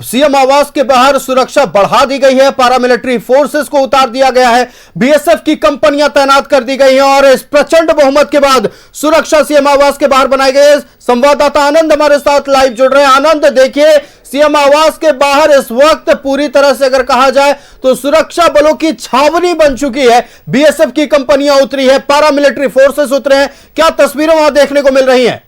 CM आवास के बाहर सुरक्षा बढ़ा दी गई है, पैरामिलिट्री फोर्सेस को उतार दिया गया है, बीएसएफ की कंपनियां तैनात कर दी गई हैं और इस प्रचंड बहुमत के बाद सुरक्षा सीएम आवास के बाहर बनाई गई है। संवाददाता आनंद हमारे साथ लाइव जुड़ रहे हैं। आनंद, देखिए सीएम आवास के बाहर इस वक्त पूरी तरह से अगर कहा जाए तो सुरक्षा बलों की छावनी बन चुकी है। बीएसएफ की कंपनियां उतरी है, पैरामिलिट्री फोर्सेस उतरे हैं। क्या तस्वीरें वहां देखने को मिल रही हैं?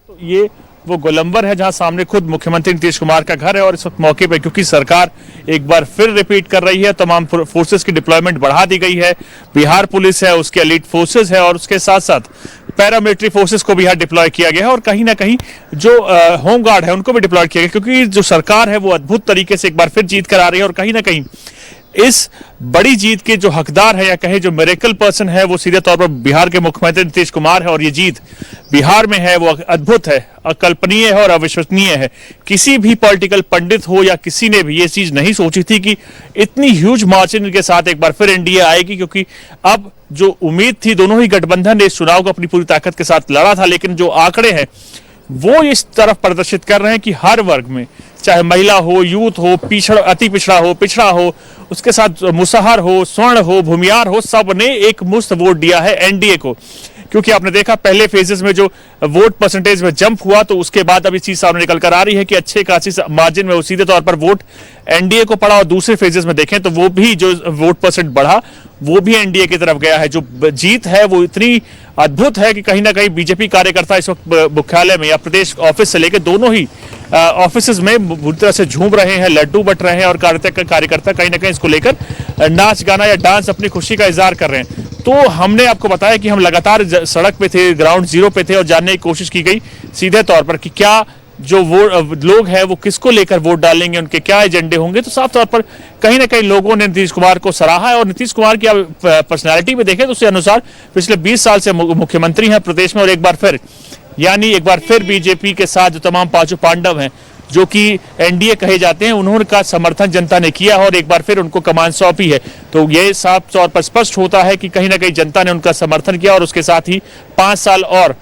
ये वो गोलंबर है जहां सामने खुद मुख्यमंत्री नीतीश कुमार का घर है और इस वक्त मौके पे क्योंकि सरकार एक बार फिर रिपीट कर रही है, तमाम फोर्सेस की डिप्लॉयमेंट बढ़ा दी गई है। बिहार पुलिस है, उसके एलीट फोर्सेस है और उसके साथ साथ पैरामिलिट्री फोर्सेस को भी यहाँ डिप्लॉय किया गया है और कहीं ना कहीं जो होम गार्ड है उनको भी डिप्लॉय किया गया, क्योंकि जो सरकार है वो अद्भुत तरीके से एक बार फिर जीत कर आ रही है और कहीं ना कहीं इस बड़ी जीत के जो हकदार है या कहे जो मिरेकल पर्सन है वो सीधे तौर पर बिहार के मुख्यमंत्री नीतीश कुमार है। और ये जीत बिहार में है वो अद्भुत है, अकल्पनीय है और अविश्वसनीय है। किसी भी पॉलिटिकल पंडित हो या किसी ने भी ये चीज नहीं सोची थी कि इतनी ह्यूज मार्जिन के साथ एक बार फिर एनडीए आएगी, क्योंकि अब जो उम्मीद थी, दोनों ही गठबंधन ने इस चुनाव को अपनी पूरी ताकत के साथ लड़ा था, लेकिन जो आंकड़े हैं वो इस तरफ प्रदर्शित कर रहे हैं कि हर वर्ग में, चाहे महिला हो, यूथ हो, अति पिछड़ा हो, उसके साथ मुसहर हो, स्वर्ण हो, भूमियार हो, सब ने एक मुश्त वोट दिया है एनडीए को। क्योंकि आपने देखा पहले फेजेस में जो वोट परसेंटेज में जंप हुआ, तो उसके बाद अब इस चीज सामने निकल कर आ रही है कि अच्छे खासी मार्जिन में वो सीधे तौर पर वोट एनडीए को पड़ा। और दूसरे फेजेस में देखें तो वो भी जो वोट परसेंट बढ़ा वो भी एनडीए की तरफ गया है। जो जीत है वो इतनी अद्भुत है कि कहीं ना कहीं बीजेपी कार्यकर्ता इस वक्त मुख्यालय में या प्रदेश ऑफिस से लेकर दोनों ही ऑफिस में बुरी तरह से झूम रहे हैं, लड्डू बट रहे हैं और कार्यकर्ता कहीं ना कहीं इसको लेकर नाच गाना या डांस अपनी खुशी का इजहार कर रहे हैं। तो हमने आपको बताया कि हम लगातार सड़क पे थे, ग्राउंड जीरो पे थे और जानने की कोशिश की गई सीधे तौर पर कि क्या जो लोग हैं वो किसको लेकर वोट डालेंगे, उनके क्या एजेंडे होंगे। तो साफ तौर पर कहीं ना कहीं लोगों ने नीतीश कुमार को सराहा है और नीतीश कुमार की पर्सनैलिटी में देखें तो उसके अनुसार पिछले 20 साल से मुख्यमंत्री हैं प्रदेश में और एक बार फिर बीजेपी के साथ जो तमाम पांचों पांडव हैं जो कि एनडीए कहे जाते हैं, उन्होंने का समर्थन जनता ने किया और एक बार फिर उनको कमान सौंपी है। तो ये साफ तौर पर स्पष्ट होता है कि कहीं ना कहीं जनता ने उनका समर्थन किया और उसके साथ ही 5 साल और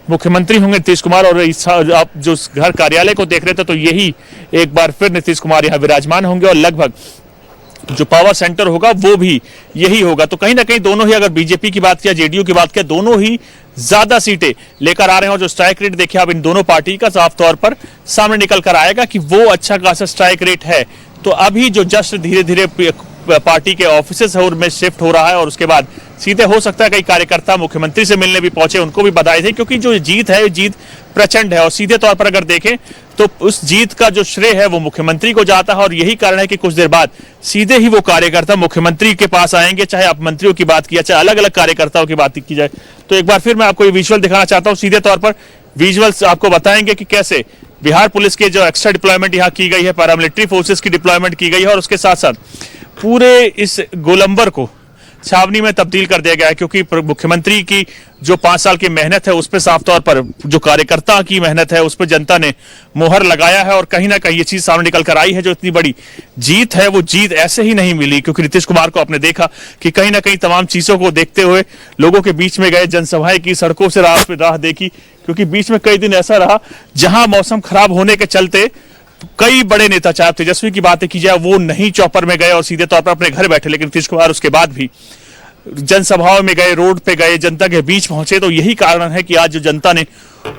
मुख्यमंत्री होंगे नीतीश कुमार। और आप जो घर कार्यालय को देख रहे थे तो यही एक बार फिर नीतीश कुमार यहाँ विराजमान होंगे और लगभग जो पावर सेंटर होगा वो भी यही होगा। तो कहीं ना कहीं दोनों ही, अगर बीजेपी की बात किया, जेडीयू की बात किया, दोनों ही ज्यादा सीटें लेकर आ रहे हैं और जो स्ट्राइक रेट देखिए आप इन दोनों पार्टी का साफ तौर पर सामने निकल कर आएगा कि वो अच्छा खासा स्ट्राइक रेट है। तो अभी जो जस्ट धीरे धीरे पार्टी के ऑफिसेस है उनमें शिफ्ट हो रहा है और उसके बाद सीधे हो सकता है कई कार्यकर्ता मुख्यमंत्री से मिलने भी पहुंचे, उनको भी बधाई दी, क्योंकि जो जीत है जीत प्रचंड है। और सीधे तौर पर अगर देखें तो उस जीत का जो श्रेय है वो मुख्यमंत्री को जाता है और यही कारण है कि कुछ देर बाद सीधे ही वो कार्यकर्ता मुख्यमंत्री के पास आएंगे, चाहे आप मंत्रियों की बात किया, चाहे अलग अलग कार्यकर्ताओं की बात की जाए। तो एक बार फिर मैं आपको ये विजुअल दिखाना चाहता हूँ। सीधे तौर पर विजुअल्स आपको बताएंगे कि कैसे बिहार पुलिस के जो एक्स्ट्रा डिप्लॉयमेंट यहाँ की गई है, पैरामिलिट्री फोर्सेस की डिप्लॉयमेंट की गई है और उसके साथ साथ पूरे इस गोलंबर को छावनी में तब्दील कर दिया गया है, क्योंकि मुख्यमंत्री की जो 5 साल की मेहनत है उस पर साफ तौर पर जो कार्यकर्ता की मेहनत है उस पर जनता ने मोहर लगाया है। और कहीं ना कहीं ये चीज सामने निकल कर आई है, जो इतनी बड़ी जीत है वो जीत ऐसे ही नहीं मिली, क्योंकि नीतीश कुमार को आपने देखा कि कहीं ना कहीं तमाम चीजों को देखते हुए लोगों के बीच में गए, जनसभाएं की, सड़कों से राह देखी, क्योंकि बीच में कई दिन ऐसा रहा जहां मौसम खराब होने के चलते कई बड़े नेता, चाहे तेजस्वी की बातें की जाए, वो नहीं चौपर में गए और सीधे तौर पर अपने घर बैठे, लेकिन नीतीश कुमार उसके बाद भी जनसभाओं में गए, रोड पे गए, जनता के बीच पहुंचे। तो यही कारण है कि आज जो जनता ने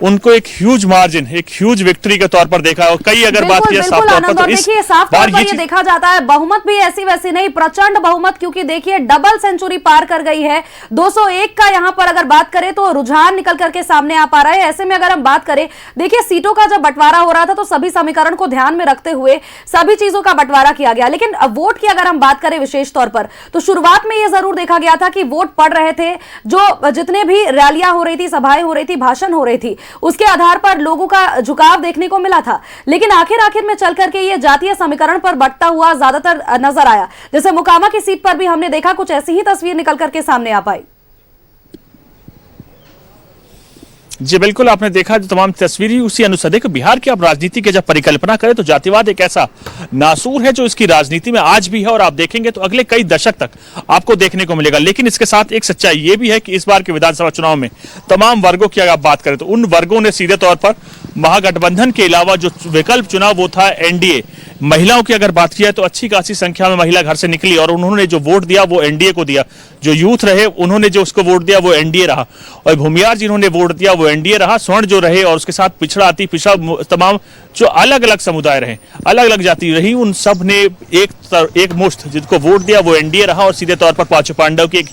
उनको एक ह्यूज मार्जिन, एक ह्यूज विक्ट्री के तौर पर देखा। और कई अगर बात की साफ तौर पर तो देखिए साफ तौर पर ये देखा जाता है बहुमत भी ऐसी वैसी नहीं, प्रचंड बहुमत, क्योंकि देखिए डबल सेंचुरी पार कर गई है। 201 का यहां पर अगर बात करें तो रुझान निकल करके सामने आ पा रहा है। ऐसे में अगर हम बात करें, देखिए सीटों का जब बंटवारा हो रहा था तो सभी समीकरण को ध्यान में रखते हुए सभी चीजों का बंटवारा किया गया, लेकिन वोट की अगर हम बात करें विशेष तौर पर तो शुरुआत में यह जरूर देखा गया था कि वोट पड़ रहे थे, जो जितने भी रैलियां हो रही थी, सभाएं हो रही थी, भाषण हो रही थी, उसके आधार पर लोगों का झुकाव देखने को मिला था। लेकिन आखिर में चल करके ये जातीय समीकरण पर बंटता हुआ ज्यादातर नजर आया। जैसे मोकामा की सीट पर भी हमने देखा कुछ ऐसी ही तस्वीर निकल करके सामने आ पाई। जी बिल्कुल, आपने देखा जो तमाम तस्वीरें उसी अनुसार है कि बिहार की आप राजनीति की जब परिकल्पना करें तो जातिवाद एक ऐसा नासूर है जो इसकी राजनीति में आज भी है और आप देखेंगे तो अगले कई दशक तक आपको देखने को मिलेगा। लेकिन इसके साथ एक सच्चाई ये भी है कि इस बार के विधानसभा चुनाव में तमाम वर्गों की अगर आप बात करें तो उन वर्गों ने सीधे तौर पर महागठबंधन के अलावा जो विकल्प चुना वो था एनडीए। महिलाओं की अगर बात की है तो अच्छी खासी संख्या में महिला घर से निकली और उन्होंने जो वोट दिया वो एनडीए को दिया। जो यूथ रहे उन्होंने जो उसको वोट दिया वो एनडीए रहा और भूमियार जिन्होंने वोट दिया वो एनडीए रहा। स्वर्ण जो रहे और उसके साथ पिछड़ा अति पिछड़ा तमाम जो अलग अलग समुदाय रहे, अलग अलग जाति रही, उन सब ने एक मुश्त जिनको वोट दिया वो एनडीए रहा और सीधे तौर पर पांचों पांडव की एक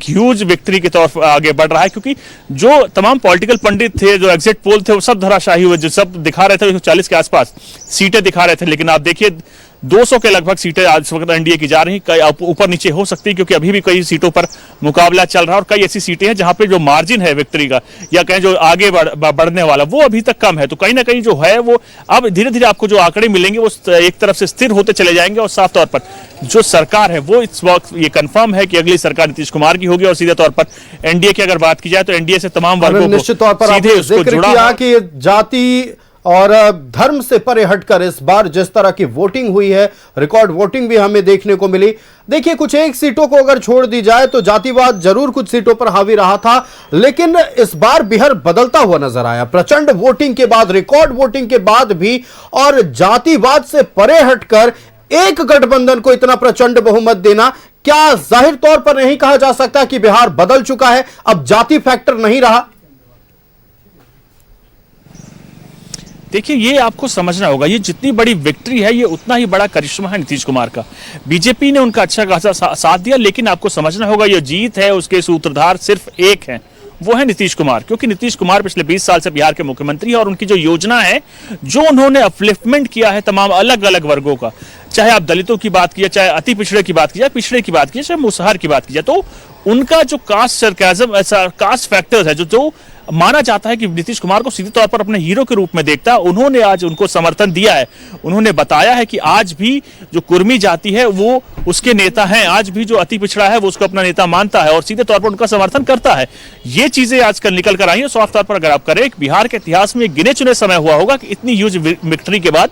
ह्यूज विक्ट्री की तरफ आगे बढ़ रहा है। क्योंकि जो तमाम पॉलिटिकल पंडित थे, जो एग्जिट पोल थे, वो सब धराशायी हुए, जो सब दिखा रहे थे 40 के आसपास सीटें दिखा रहे थे। लेकिन आप देखिए 200 के लगभग सीटें आज वक्त एनडीए की जा रही, कई ऊपर नीचे हो सकती है क्योंकि अभी भी कई सीटों पर मुकाबला चल रहा है और कई ऐसी सीटें हैं जहां पे जो मार्जिन है विक्ट्री का या कहें जो आगे बढ़ने वाला वो अभी तक कम है। तो कहीं ना कहीं जो है वो अब धीरे धीरे आपको जो आंकड़े मिलेंगे वो एक तरफ से स्थिर होते चले जाएंगे और साफ तौर पर जो सरकार है वो इस वक्त ये कंफर्म है कि अगली सरकार नीतीश कुमार की होगी। और सीधे तौर पर एनडीए की अगर बात की जाए तो एनडीए से तमाम वर्गों को निश्चित तौर पर सीधे उसको जुड़ा कि जाति और धर्म से परे हटकर इस बार जिस तरह की वोटिंग हुई है, रिकॉर्ड वोटिंग भी हमें देखने को मिली। देखिए कुछ एक सीटों को अगर छोड़ दी जाए तो जातिवाद जरूर कुछ सीटों पर हावी रहा था, लेकिन इस बार बिहार बदलता हुआ नजर आया। प्रचंड वोटिंग के बाद, रिकॉर्ड वोटिंग के बाद भी और जातिवाद से परे हटकर एक गठबंधन को इतना प्रचंड बहुमत देना, क्या जाहिर तौर पर नहीं कहा जा सकता कि बिहार बदल चुका है, अब जाति फैक्टर नहीं रहा? देखिए ये आपको समझना होगा, ये जितनी बड़ी विक्ट्री है ये उतना ही बड़ा करिश्मा है नीतीश कुमार का। बीजेपी ने उनका अच्छा खासा साथ दिया, लेकिन आपको समझना होगा ये जीत है उसके सूत्रधार सिर्फ एक हैं, वो है नीतीश कुमार। क्योंकि नीतीश कुमार पिछले 20 साल से बिहार के मुख्यमंत्री हैं और उनकी जो योजना है, जो उन्होंने अपलिफ्टमेंट किया है तमाम अलग अलग वर्गों का, चाहे आप दलितों की बात कीजिए, चाहे अति पिछड़े की बात कीजिए, पिछड़े की बात कीजिए, चाहे मुसहर की बात कीजिए, तो उनका जो कास्ट सरकाज़म, ऐसा कास्ट फैक्टर्स है जो माना जाता है कि नीतीश कुमार को सीधे तौर पर अपने हीरो के रूप में देखता है, उन्होंने आज उनको समर्थन दिया है। उन्होंने बताया है कि आज भी जो कुर्मी जाति है वो उसके नेता हैं, आज भी जो अति पिछड़ा है वो उसको अपना नेता मानता है और सीधे तौर पर उनका समर्थन करता है। ये चीजें आजकल निकल कर आई है। साफ तौर पर अगर आप करें, बिहार के इतिहास में गिने चुने समय हुआ होगा कि इतनी ह्यूज विक्ट्री के बाद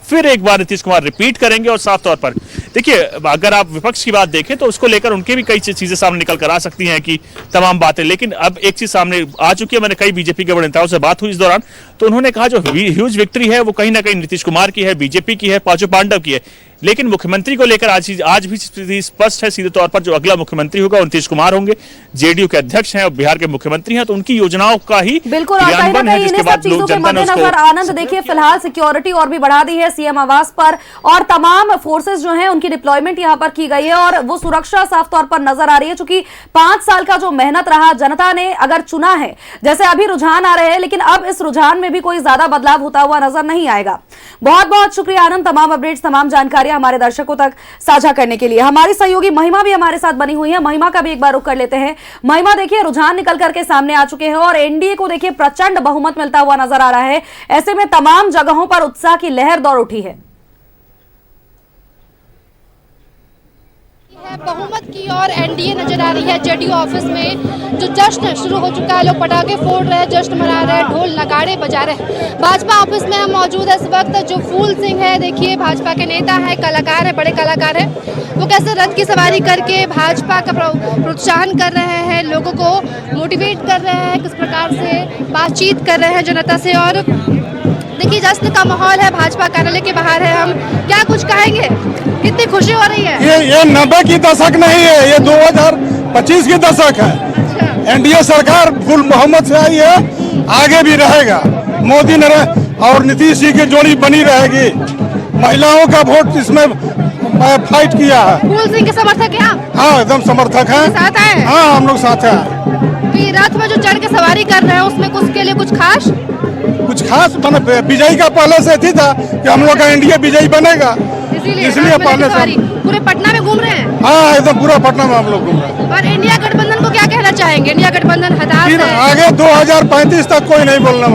फिर एक बार नीतीश कुमार रिपीट करेंगे। और साफ तौर पर देखिए, अगर आप विपक्ष की बात देखें तो उसको लेकर उनके भी कई चीजें सामने निकल कर आ सकती हैं कि तमाम बातें, लेकिन अब एक चीज सामने आ चुकी है। मैंने कई बीजेपी के बड़े नेताओं से बात हुई इस दौरान, तो उन्होंने कहा जो ह्यूज विक्ट्री है वो कहीं ना कहीं नीतीश कुमार की है, बीजेपी की है, पांचों पांडव की है, लेकिन मुख्यमंत्री को लेकर आज भी स्थिति स्पष्ट है। सीधे तौर पर जो अगला मुख्यमंत्री होगा वो नीतीश कुमार होंगे, जेडीयू के अध्यक्ष हैं और बिहार के मुख्यमंत्री हैं, तो उनकी योजनाओं का ही बिल्कुल। और कहीं ना कहीं इन्हीं सब चीजों के मद्देनजर आनंद देखिए फिलहाल सिक्योरिटी और भी बढ़ा दी है सीएम आवास पर और तमाम फोर्सेस जो हैं उनकी डिप्लॉयमेंट यहां पर की गई है और वो सुरक्षा साफ तौर पर नजर आ रही है। चूंकि 5 साल का जो मेहनत रहा, जनता ने अगर चुना है, जैसे अभी रुझान आ रहे हैं, लेकिन अब इस रुझान में भी कोई ज्यादा बदलाव होता हुआ नजर नहीं आएगा। बहुत बहुत शुक्रिया आनंद, तमाम अपडेट्स, तमाम जानकारियां हमारे दर्शकों तक साझा करने के लिए। हमारी सहयोगी महिमा भी हमारे साथ बनी हुई है, महिमा का भी एक बार रुख कर लेते हैं। महिमा, देखिए रुझान निकल करके सामने आ चुके हैं और एनडीए को देखिए प्रचंड बहुमत मिलता हुआ नजर आ रहा है। ऐसे में तमाम जगहों पर उत्साह की लहर दौड़ उठी है। बहुमत की और एनडीए नजर आ रही है जेडीयू ऑफिस में। जो जश्न शुरू हो चुका है, लोग पटाखे फोड़ रहे हैं, जश्न मना रहे हैं, ढोल नगाड़े बजा रहे हैं। भाजपा ऑफिस में हम मौजूद है इस वक्त। जो फूल सिंह है, देखिए भाजपा के नेता है, कलाकार है, बड़े कलाकार है, वो कैसे रथ की सवारी करके भाजपा का प्रोत्साहन कर रहे हैं, लोगों को मोटिवेट कर रहे हैं, किस प्रकार से बातचीत कर रहे हैं जनता से। और देखिए जश्न का माहौल है, भाजपा कार्यालय के बाहर है। हम क्या कुछ कहेंगे, कितनी खुशी हो रही है? ये 90 की दशक नहीं है, ये 2025 की दशक है। अच्छा। एनडीए सरकार फुल बहुमत से आई है, आगे भी रहेगा। मोदी ने और नीतीश जी की जोड़ी बनी रहेगी। महिलाओं का वोट इसमें फाइट किया है। फूल सिंह के समर्थक हैं? हाँ, एकदम समर्थक है, साथ हैं? हाँ, हम लोग साथ हैं। तो ये रथ में जो चढ़ के सवारी कर रहे हैं उसमें उसके लिए कुछ खास मैंने विजयी का पहले से थी था कि हम लोग का एनडीए विजयी बनेगा, इसलिए पहले से पूरे पटना में घूम रहे हैं। हाँ, एकदम पूरा पटना में हम लोग घूम रहे हैं। और इंडिया गठबंधन को क्या कहना चाहेंगे? इंडिया गठबंधन हताश है, आगे 2035 तक कोई नहीं बोलना,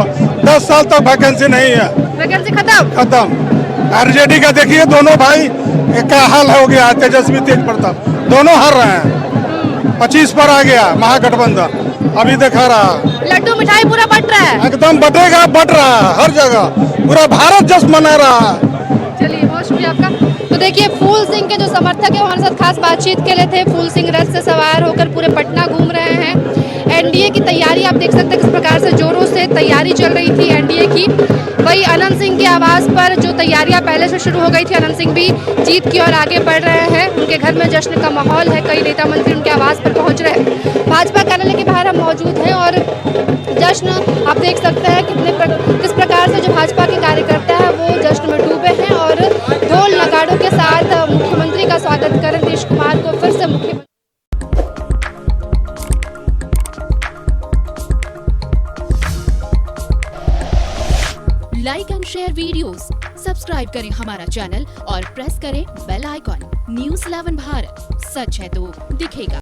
10 साल तक वैकेंसी नहीं है, वैकेंसी खत्म। आरजेडी का देखिए दोनों भाई क्या हाल हो गया, तेजस्वी तेज प्रताप दोनों हार रहे हैं। 25 पर आ गया महागठबंधन, अभी दिखा रहा। लड्डू मिठाई पूरा बट रहा है। एकदम बटेगा, बट रहा है हर जगह, पूरा भारत जश्न मना रहा है। चलिए बहुत शुक्रिया आपका। तो देखिए फूल सिंह के जो समर्थक है हमारे साथ खास बातचीत के लिए थे। फूल सिंह रथ से सवार होकर पूरे पटना घूम रहे हैं। एनडीए की तैयारी आप देख सकते हैं किस प्रकार से जोरों से तैयारी चल रही थी एनडीए की। वही अनंत सिंह के आवास पर जो तैयारियां पहले से शुरू हो गई थी, अनंत सिंह भी जीत की ओर आगे बढ़ रहे हैं। उनके घर में जश्न का माहौल है, कई नेता मंत्री उनके आवास पर पहुंच रहे हैं। भाजपा कार्यालय के बाहर हम मौजूद हैं और जश्न आप देख सकते हैं किस प्रकार से जो भाजपा के कार्यकर्ता है वो जश्न में डूबे हैं और ढोल नगाड़ों के साथ मुख्यमंत्री का स्वागत कर नीतीश कुमार को फिर से मुख्यमंत्री। Like and share videos, subscribe करें हमारा चैनल और प्रेस करें बेल आइकॉन। न्यूज़ 11 भारत, सच है तो दिखेगा।